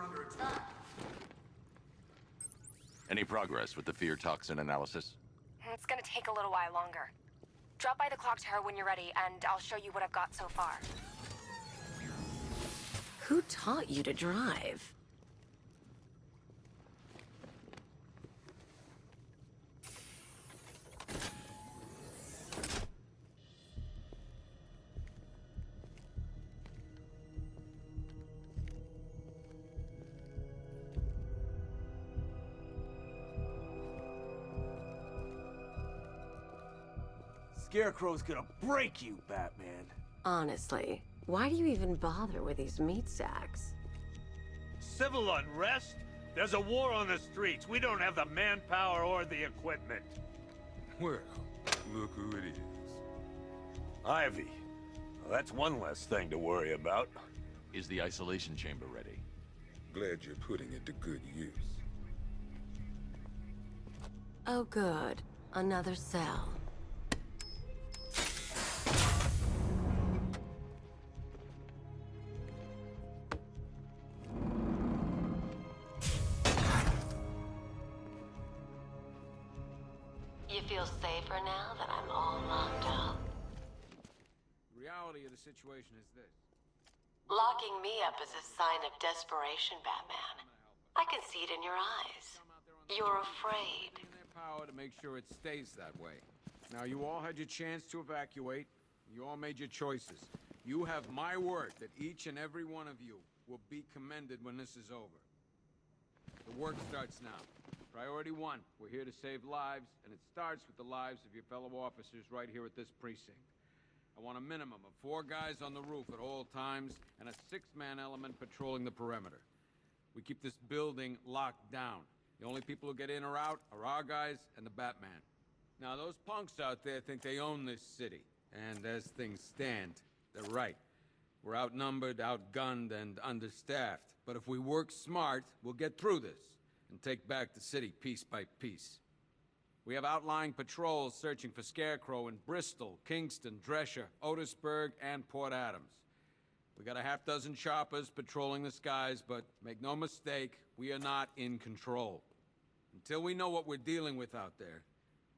under attack. Any progress with the fear toxin analysis? It's gonna take a little while longer. Drop by the clock tower when you're ready, and I'll show you what I've got so far. Who taught you to drive? Scarecrow's gonna break you, Batman. Honestly, why do you even bother with these meat sacks? Civil unrest? There's a war on the streets. We don't have the manpower or the equipment. Well, look who it is. Ivy. Well, that's one less thing to worry about. Is the isolation chamber ready? Glad you're putting it to good use. Oh good, another cell. You feel safer now that I'm all locked up? The reality of the situation is this. Locking me up is a sign of desperation, Batman. I can see it in your eyes. You're afraid. In their power to make sure it stays that way. Now, you all had your chance to evacuate. You all made your choices. You have my word that each and every one of you will be commended when this is over. The work starts now. Priority 1, we're here to save lives, and it starts with the lives of your fellow officers right here at this precinct. I want a minimum of 4 guys on the roof at all times, and a 6-man element patrolling the perimeter. We keep this building locked down. The only people who get in or out are our guys and the Batman. Now, those punks out there think they own this city, and as things stand, they're right. We're outnumbered, outgunned, and understaffed. But if we work smart, we'll get through this and take back the city piece by piece. We have outlying patrols searching for Scarecrow in Bristol, Kingston, Drescher, Otisburg, and Port Adams. We got a half-dozen choppers patrolling the skies, but make no mistake, we are not in control. Until we know what we're dealing with out there,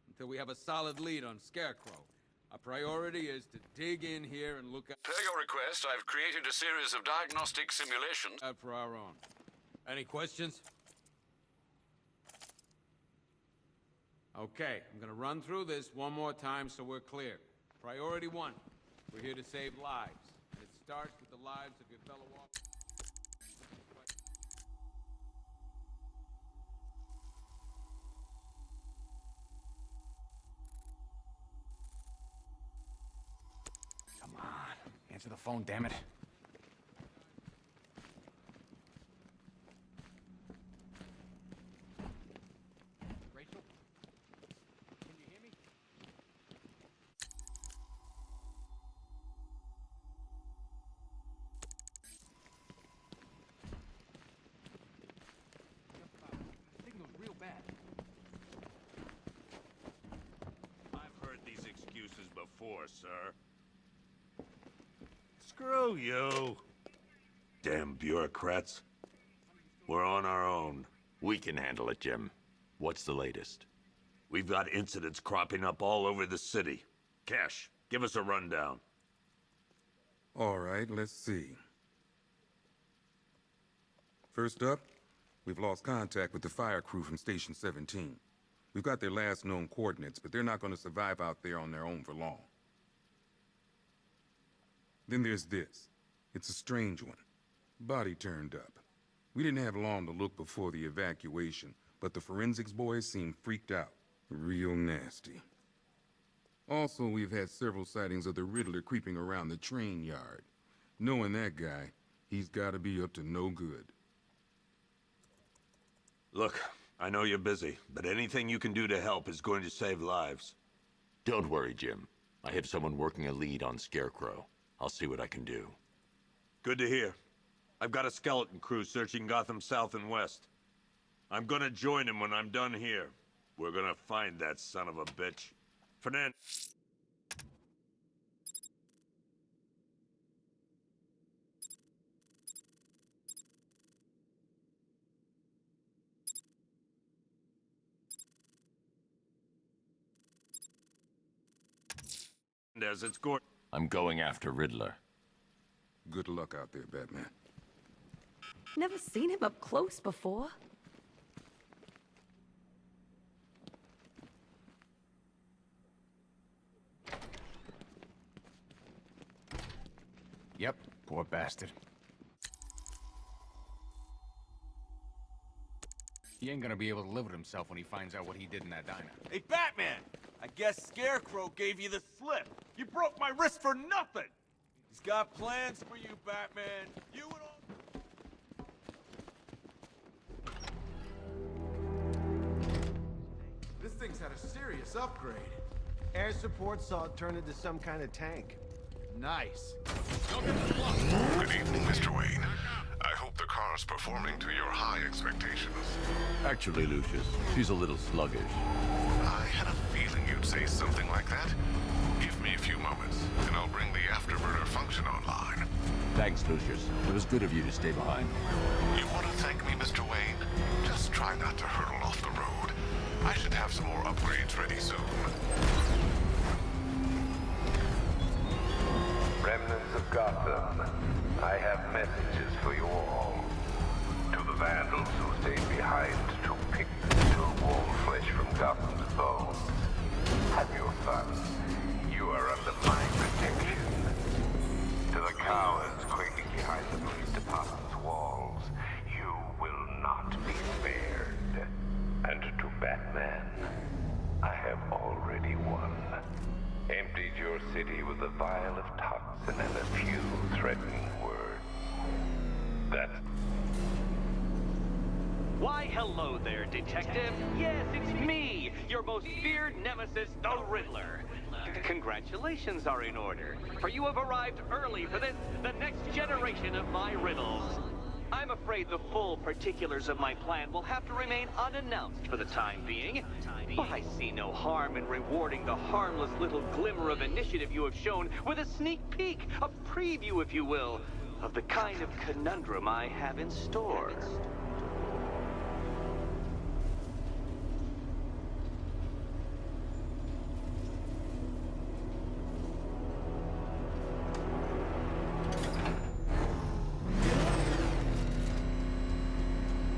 until we have a solid lead on Scarecrow, our priority is to dig in here and look Per your request, I've created a series of diagnostic simulations. out for our own. Any questions? Okay, I'm gonna run through this one more time so we're clear. Priority 1, we're here to save lives. And it starts with the lives of your fellow officers. Come on, answer the phone, damn it. Rachel? Can you hear me? Signal's real bad. I've heard these excuses before, sir. Screw you. Damn bureaucrats. We're on our own. We can handle it, Jim. What's the latest? We've got incidents cropping up all over the city. Cash, give us a rundown. All right, let's see. First up, we've lost contact with the fire crew from Station 17. We've got their last known coordinates, but they're not going to survive out there on their own for long. Then there's this. It's a strange one. Body turned up. We didn't have long to look before the evacuation, but the forensics boys seemed freaked out. Real nasty. Also, we've had several sightings of the Riddler creeping around the train yard. Knowing that guy, he's gotta be up to no good. Look, I know you're busy, but anything you can do to help is going to save lives. Don't worry, Jim. I have someone working a lead on Scarecrow. I'll see what I can do. Good to hear. I've got a skeleton crew searching Gotham South and West. I'm gonna join him when I'm done here. We're gonna find that son of a bitch. Fernand... as it's going. I'm going after Riddler. Good luck out there, Batman. Never seen him up close before. Yep, poor bastard. He ain't gonna be able to live with himself when he finds out what he did in that diner. Hey, Batman! I guess Scarecrow gave you the slip. You broke my wrist for nothing! He's got plans for you, Batman. You and all... This thing's had a serious upgrade. Air support saw it turn into some kind of tank. Nice. Good evening, Mr. Wayne. I hope the car's performing to your high expectations. Actually, Lucius, she's a little sluggish. I had a feeling you'd say something like that. Give me a few moments, and I'll bring the afterburner function online. Thanks, Lucius. It was good of you to stay behind. You want to thank me, Mr. Wayne? Just try not to hurtle off the road. I should have some more upgrades ready soon. Remnants of Gotham, I have messages for you all. To the vandals who stayed behind to pick the little warm flesh from Gotham's bones. Have your fun. You are under my protection. To the cowards quaking behind the police department's walls, you will not be spared. And to Batman, I have already won. Emptied your city with a vial of toxin and a few threatening words. That's... Why, hello there, Detective. Yes, it's me, your most feared nemesis, the Riddler. Congratulations are in order, for you have arrived early for this, the next generation of my riddles. I'm afraid the full particulars of my plan will have to remain unannounced for the time being, but I see no harm in rewarding the harmless little glimmer of initiative you have shown with a sneak peek, a preview, if you will, of the kind of conundrum I have in store.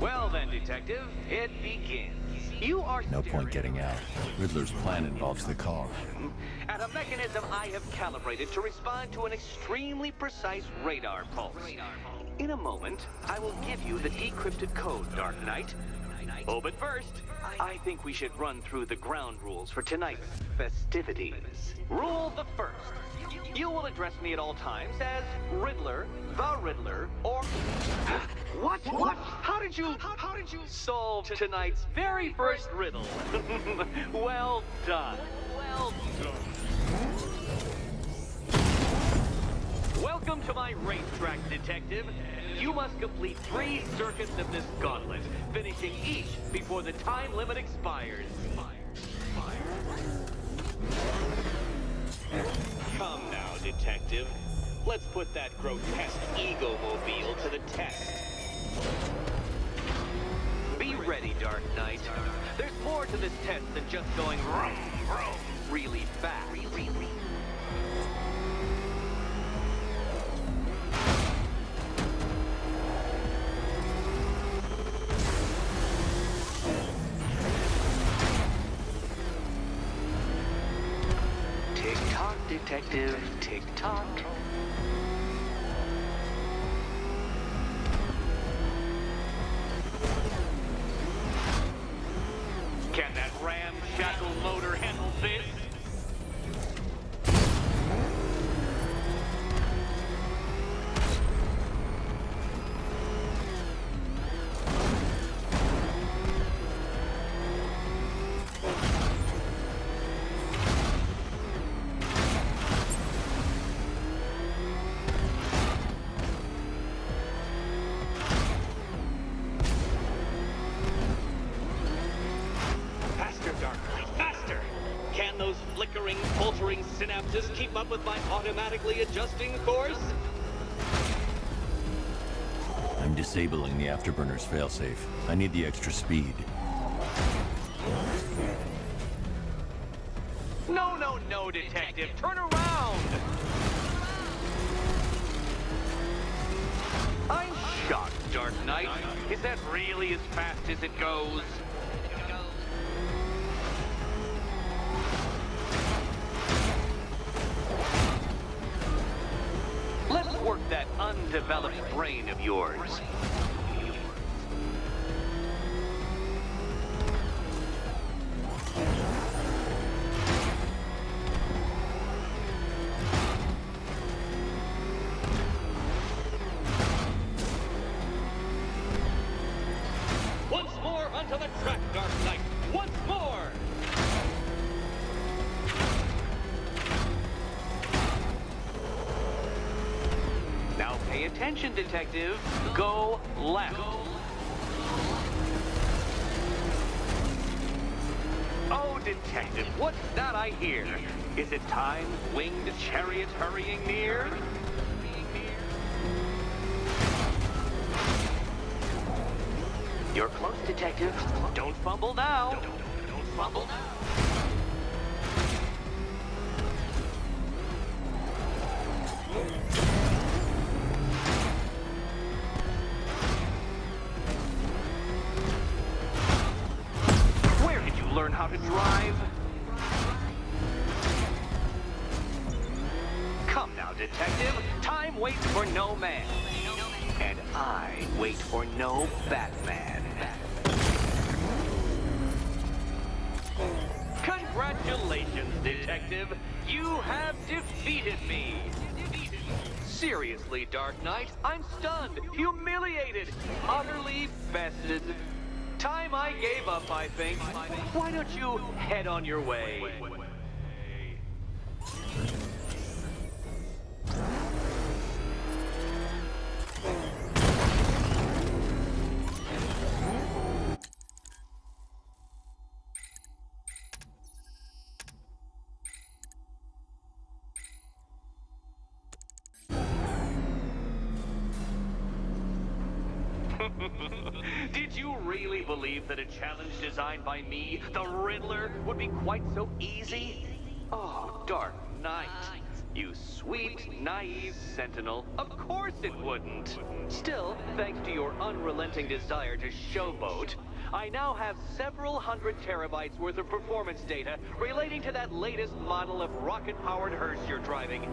Well then, Detective, it begins. You are No point getting out. Riddler's plan involves the car. at a mechanism I have calibrated to respond to an extremely precise radar pulse. In a moment, I will give you the decrypted code, Dark Knight. Oh, but first, I think we should run through the ground rules for tonight's festivities. Rule the first. You will address me at all times as Riddler, the Riddler, or... What? How did you solve tonight's very first riddle? Well done. Welcome to my racetrack, Detective. You must complete 3 circuits of this gauntlet, finishing each before the time limit expires. Come now, Detective. Let's put that grotesque ego-mobile to the test. Be ready, Dark Knight. There's more to this test than just going vroom, vroom, really fast. Tick-tock, Detective, tick-tock. Can that ramshackle motor handle this? Flickering, faltering synapses keep up with my automatically adjusting course? I'm disabling the afterburner's failsafe. I need the extra speed. No, no, no, Detective. Turn around! I'm shocked, Dark Knight. Is that really as fast as it goes? Let's work that undeveloped brain of yours. Once more onto the track, Dark Knight. Once more! Now pay attention, Detective. Go left. Oh, Detective, what's that I hear? Is it time's winged chariot hurrying near? You're close, Detective. Don't fumble now. Don't fumble now. Where did you learn how to drive? Come now, Detective. Time waits for no man. And I wait for no Batman. Congratulations, Detective. You have defeated me. Seriously, Dark Knight, I'm stunned, humiliated, utterly bested. Time I gave up, I think. Why don't you head on your way? Did you really believe that a challenge designed by me, the Riddler, would be quite so easy? Oh, Dark Knight. You sweet, naive sentinel. Of course it wouldn't. Still, thanks to your unrelenting desire to showboat, I now have several hundred terabytes worth of performance data relating to that latest model of rocket-powered hearse you're driving.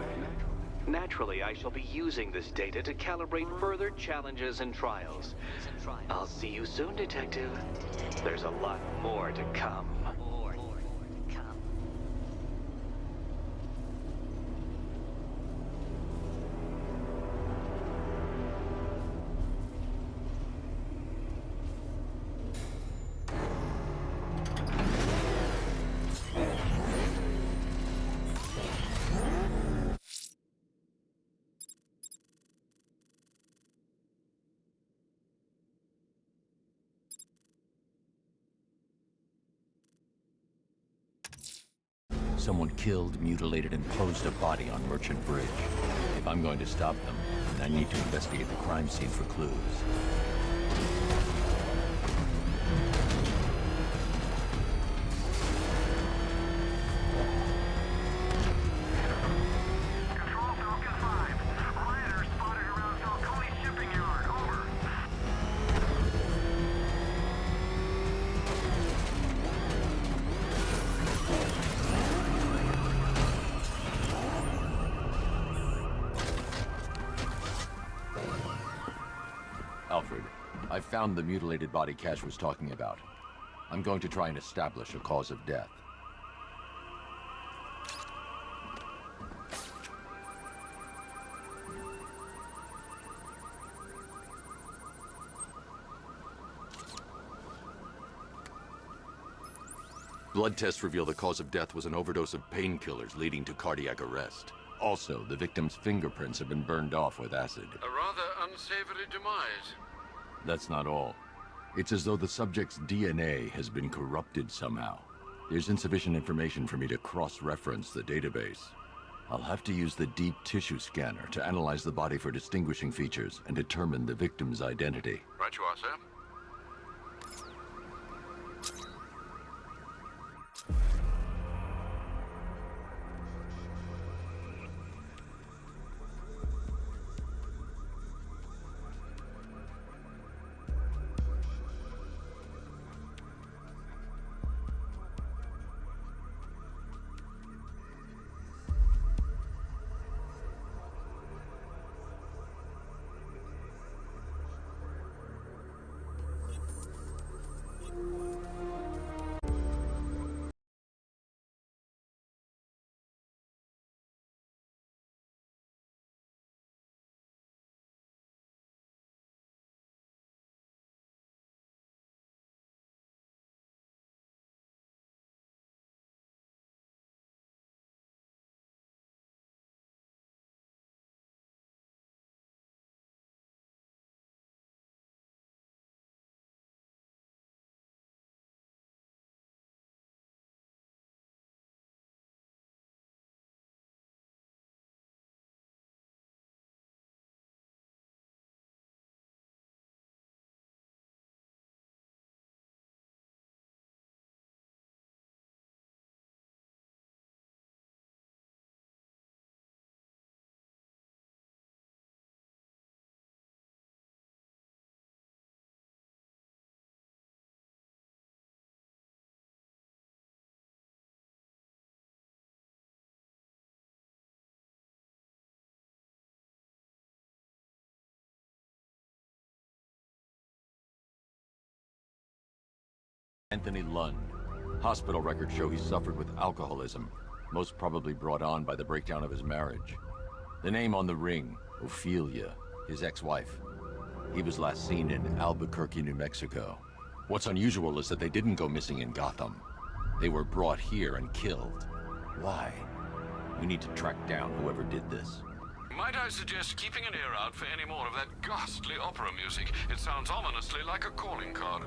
Naturally, I shall be using this data to calibrate further challenges and trials. I'll see you soon, Detective. There's a lot more to come. Someone killed, mutilated, and posed a body on Merchant Bridge. If I'm going to stop them, then I need to investigate the crime scene for clues. Alfred, I found the mutilated body Cash was talking about. I'm going to try and establish a cause of death. Blood tests reveal the cause of death was an overdose of painkillers leading to cardiac arrest. Also, the victim's fingerprints have been burned off with acid. A rather unsavory demise. That's not all. It's as though the subject's DNA has been corrupted somehow. There's insufficient information for me to cross-reference the database. I'll have to use the deep tissue scanner to analyze the body for distinguishing features and determine the victim's identity. Right you are, sir. Anthony Lund. Hospital records show he suffered with alcoholism, most probably brought on by the breakdown of his marriage. The name on the ring, Ophelia, his ex-wife. He was last seen in Albuquerque, New Mexico. What's unusual is that they didn't go missing in Gotham. They were brought here and killed. Why? We need to track down whoever did this. Might I suggest keeping an ear out for any more of that ghastly opera music? It sounds ominously like a calling card.